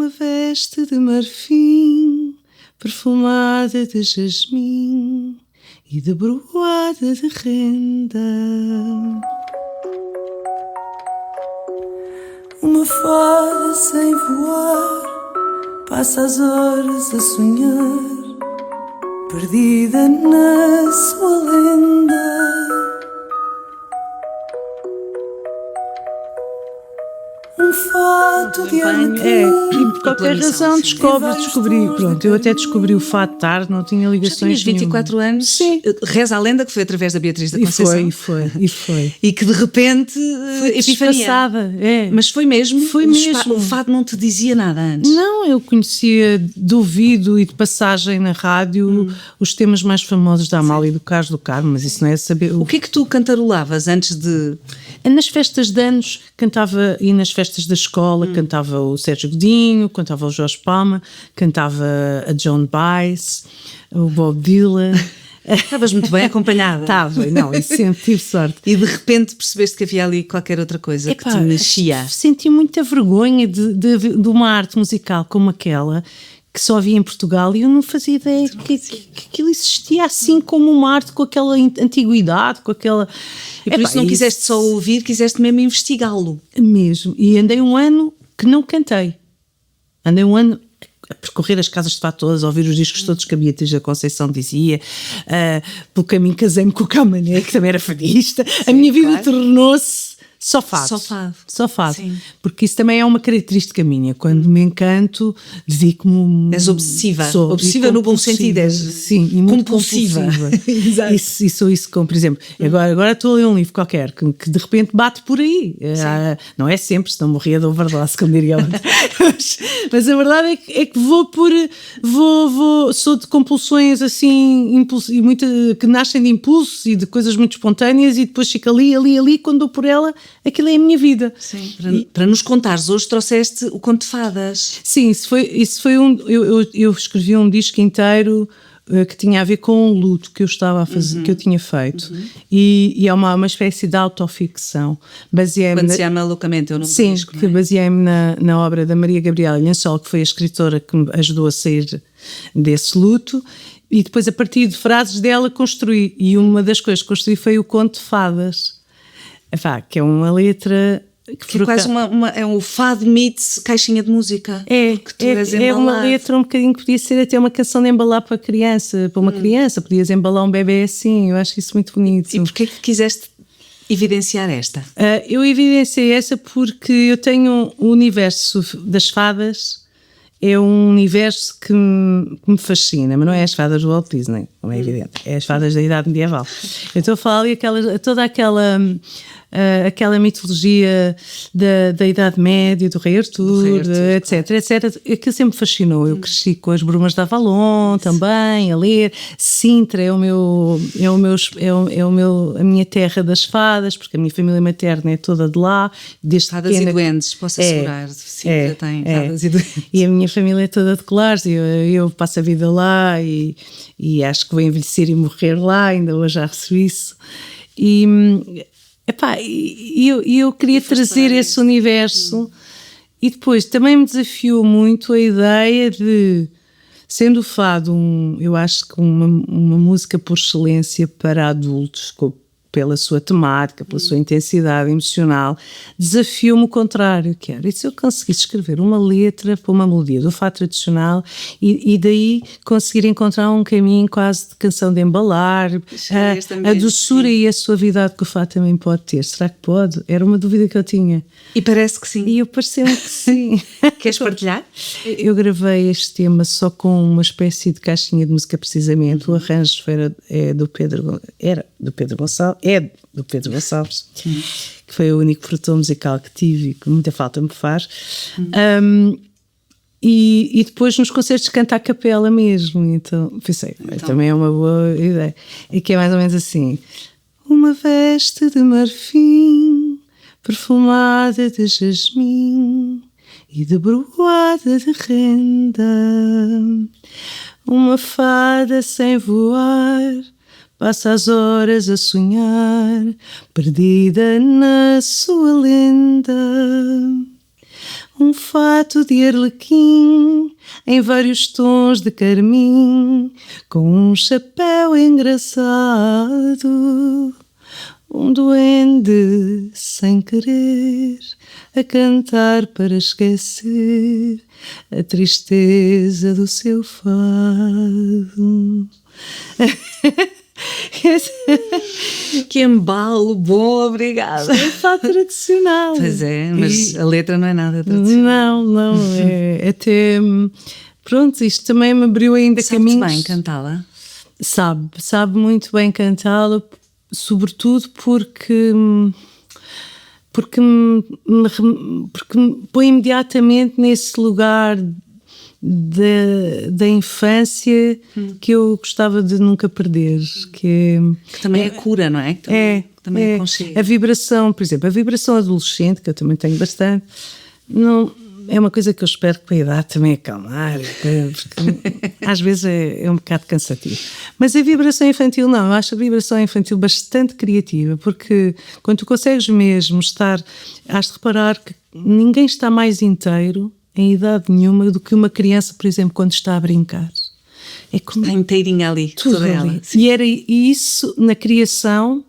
Uma veste de marfim, perfumada de jasmim e de broada de renda. Uma fada sem voar, passa as horas a sonhar, perdida na sua lenda. Um fato de alecrim. E por qualquer razão descobri. Pronto, eu até descobri o fato tarde, não tinha ligações. Já tinhas 24 anos? Sim. Reza a lenda que foi através da Beatriz da Conceição. E foi. E que de repente foi epifania. Mas foi mesmo? Foi mesmo. O fado não te dizia nada antes? Não, eu conhecia de ouvido e de passagem na rádio os temas mais famosos da Amália e do Carlos do Carmo, mas isso não é saber. O que é que tu cantarolavas antes de... Nas festas de anos cantava, e nas festas da escola cantava o Sérgio Godinho, cantava o Jorge Palma, cantava a Joan Baez, o Bob Dylan. Estavas muito bem acompanhada. Estava, não, e sempre tive sorte. E de repente percebeste que havia ali qualquer outra coisa que te mexia. Senti muita vergonha de uma arte musical como aquela, que só havia em Portugal, e eu não fazia ideia que aquilo existia assim como uma arte com aquela antiguidade, com aquela... E por isso não quiseste só ouvir, quiseste mesmo investigá-lo. Mesmo, e andei um ano que não cantei. Andei um ano a percorrer as casas de fado todas, a ouvir os discos todos que a Beatriz da Conceição dizia. Pelo caminho casei-me com o Camané, que também era fadista. Sim, a minha vida tornou-se só fado. Sim. Porque isso também é uma característica minha. Quando me encanto, dedico-me... És obsessiva. Obsessiva no bom sentido. Sim, e muito compulsiva. Exato. E sou isso, como, por exemplo, agora estou a ler um livro qualquer que de repente bate por aí. Não é sempre, senão morria de overdose, como diria outro. Mas a verdade é que sou de compulsões assim, que nascem de impulsos e de coisas muito espontâneas, e depois fico ali, quando dou por ela, aquilo é a minha vida. Sim. Para nos contares, hoje trouxeste o Conto de Fadas. Sim, isso foi eu escrevi um disco inteiro que tinha a ver com o luto que eu estava a fazer, que eu tinha feito, e é uma espécie de autoficção. Quando se ama loucamente, eu não me Sim, disco, que baseei-me na obra da Maria Gabriela Lençol, que foi a escritora que me ajudou a sair desse luto, e depois, a partir de frases dela, construí, e uma das coisas que construí foi o Conto de Fadas, que é uma letra... Que é quase é um fado meets caixinha de música. É uma letra um bocadinho que podia ser até uma canção de embalar para uma criança, podias embalar um bebê assim, eu acho isso muito bonito. E porquê que quiseste evidenciar esta? Eu evidenciei essa porque eu tenho um universo das fadas, é um universo que me fascina, mas não é as fadas do Walt Disney, como é evidente, é as fadas da Idade Medieval. Eu estou a falar ali toda aquela mitologia da Idade Média, do Rei Artur, etc. Aquilo sempre me fascinou. Eu cresci com as Brumas de Avalon também, a ler. Sintra é a minha terra das fadas, porque a minha família materna é toda de lá. Fadas e duendes, posso assegurar. Sintra tem fadas e duendes. E a minha família é toda de Colares, eu passo a vida lá e acho que vou envelhecer e morrer lá, ainda hoje já recebi isso. Eu queria trazer esse universo, e depois também me desafiou muito a ideia de, sendo o fado eu acho que uma música por excelência para adultos, pela sua temática, pela sua intensidade emocional, desafiou-me o contrário, que era, e se eu conseguisse escrever uma letra para uma melodia do fado tradicional e daí conseguir encontrar um caminho quase de canção de embalar, a doçura e a suavidade que o fado também pode ter. Será que pode? Era uma dúvida que eu tinha. E parece que sim. E eu pareceu-me que sim. Queres partilhar? Eu gravei este tema só com uma espécie de caixinha de música, precisamente. O arranjo era do Pedro Gonçalves, que foi o único produtor musical que tive e que muita falta me faz. E depois nos concertos canta a capela mesmo, então pensei, também é uma boa ideia. E que é mais ou menos assim: uma veste de marfim, perfumada de jasmim e de broada de renda, uma fada sem voar, passa as horas a sonhar, perdida na sua lenda. um fato de arlequim em vários tons de carmim, com um chapéu engraçado. Um duende sem querer a cantar para esquecer a tristeza do seu fado. Que embalo bom, obrigada. É fado tradicional. Pois é, mas a letra não é nada tradicional. Não, é até... Pronto, isto também me abriu ainda caminhos. Sabe bem cantá-la? Sabe muito bem cantá-la, sobretudo porque me põe imediatamente nesse lugar da infância que eu gostava de nunca perder. Que também é cura, não é? Também é aconchego. A vibração, por exemplo, a vibração adolescente, que eu também tenho bastante, não... É uma coisa que eu espero que com a idade também acalmar, porque às vezes é um bocado cansativo. Mas a vibração infantil não, eu acho a vibração infantil bastante criativa, porque quando tu consegues mesmo estar, has de reparar que ninguém está mais inteiro em idade nenhuma do que uma criança, por exemplo, quando está a brincar. É como está inteirinha ali, tudo toda ali. Ela. E isso na criação,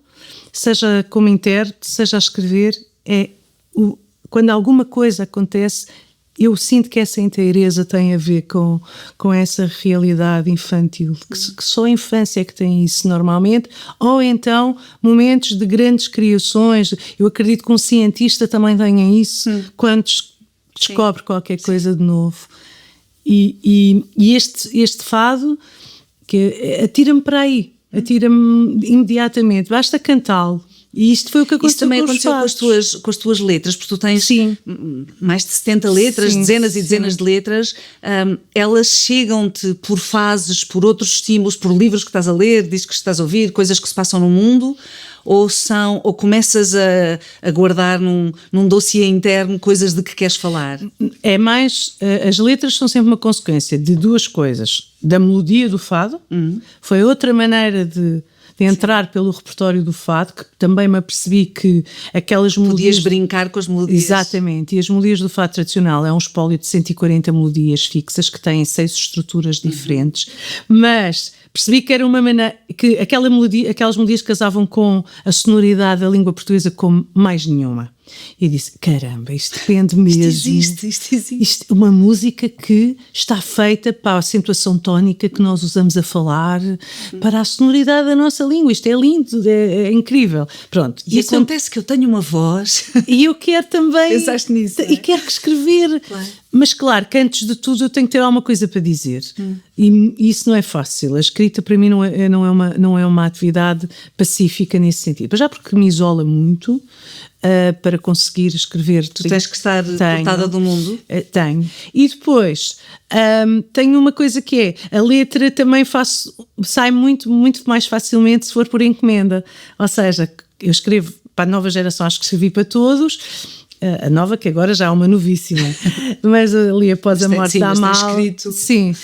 seja como intérprete, seja a escrever, quando alguma coisa acontece, eu sinto que essa inteireza tem a ver com essa realidade infantil, que só a infância é que tem isso normalmente, ou então momentos de grandes criações. Eu acredito que um cientista também tenha isso quando descobre qualquer coisa de novo. E este fado que atira-me para aí, atira-me imediatamente, basta cantá-lo. E isto foi o que aconteceu. Isso também aconteceu com as tuas letras, porque tu tens mais de 70 letras, dezenas e dezenas de letras, elas chegam-te por fases, por outros estímulos, por livros que estás a ler, discos que estás a ouvir, coisas que se passam no mundo, ou começas a guardar num dossiê interno coisas de que queres falar? É mais, as letras são sempre uma consequência de duas coisas, da melodia do fado, foi outra maneira de entrar pelo repertório do fado, que também me apercebi que aquelas melodias... Podias brincar com as melodias. Exatamente, e as melodias do fado tradicional é um espólio de 140 melodias fixas que têm 6 estruturas diferentes, mas percebi que era uma maneira, que aquelas melodias casavam com a sonoridade da língua portuguesa como mais nenhuma. E disse, caramba, isto depende mesmo. Isto existe. Isto, uma música que está feita para a acentuação tónica que nós usamos a falar, para a sonoridade da nossa língua. Isto é lindo, é incrível. Pronto. E acontece que eu tenho uma voz. E eu quero também... Pensaste nisso, E quero escrever. Claro. Mas claro, que antes de tudo eu tenho que ter alguma coisa para dizer. E isso não é fácil. A escrita para mim não é uma atividade pacífica nesse sentido. Já porque me isola muito... para conseguir escrever. Tu tens que estar cortada do mundo? Tenho. E depois tenho uma coisa que é, a letra também sai muito, muito mais facilmente se for por encomenda. Ou seja, eu escrevo para a nova geração, acho que escrevi para todos, a nova que agora já é uma novíssima, mas ali após a morte da Amal, sim,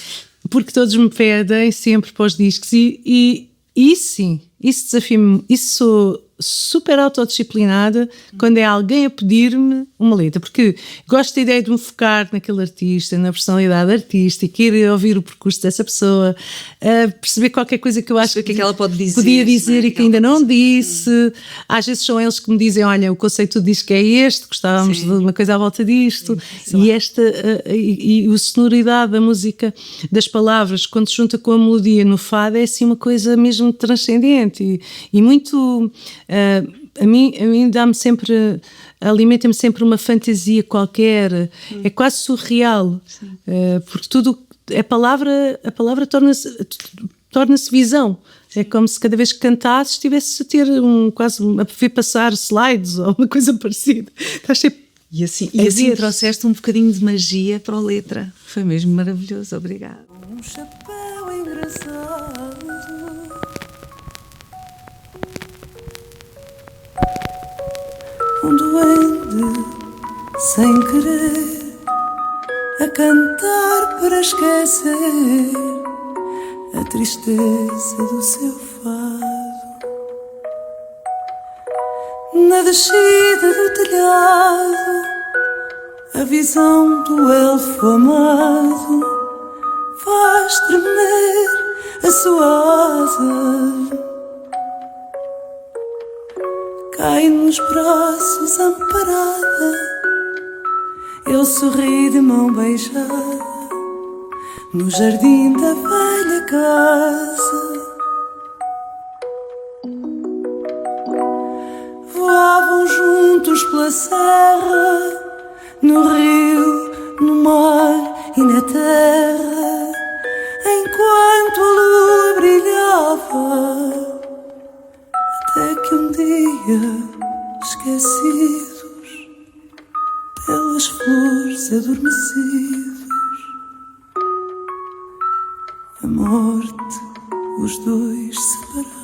porque todos me pedem sempre para os discos e sim, isso desafia-me, isso sou super autodisciplinada quando é alguém a pedir-me uma letra, porque gosto da ideia de me focar naquele artista, na personalidade artística, ir ouvir o percurso dessa pessoa, perceber qualquer coisa que eu acho que ela pode dizer, podia dizer e que ainda não disse. Às vezes são eles que me dizem, olha, o conceito do disco é este, gostávamos de uma coisa à volta disto. E a sonoridade da música, das palavras, quando se junta com a melodia no fado, é assim uma coisa mesmo transcendente e muito... A mim dá-me sempre, alimenta-me sempre uma fantasia qualquer, é quase surreal, porque tudo, a palavra torna-se visão. É como se cada vez que cantasses estivesse a ter quase a ver passar slides ou uma coisa parecida. Estás sempre E assim trouxeste um bocadinho de magia para a letra. Foi mesmo maravilhoso, obrigada. Um chapéu engraçado, um duende sem querer a cantar para esquecer a tristeza do seu fado. Na descida do telhado A visão do elfo amado faz tremer a sua asa. Cai nos braços amparada, ele sorri de mão beijada no jardim da velha casa. Voavam juntos pela serra, no rio, no mar e na terra, enquanto a lua brilhava, até que um dia, esquecidos pelas flores adormecidos, a morte os dois separaram.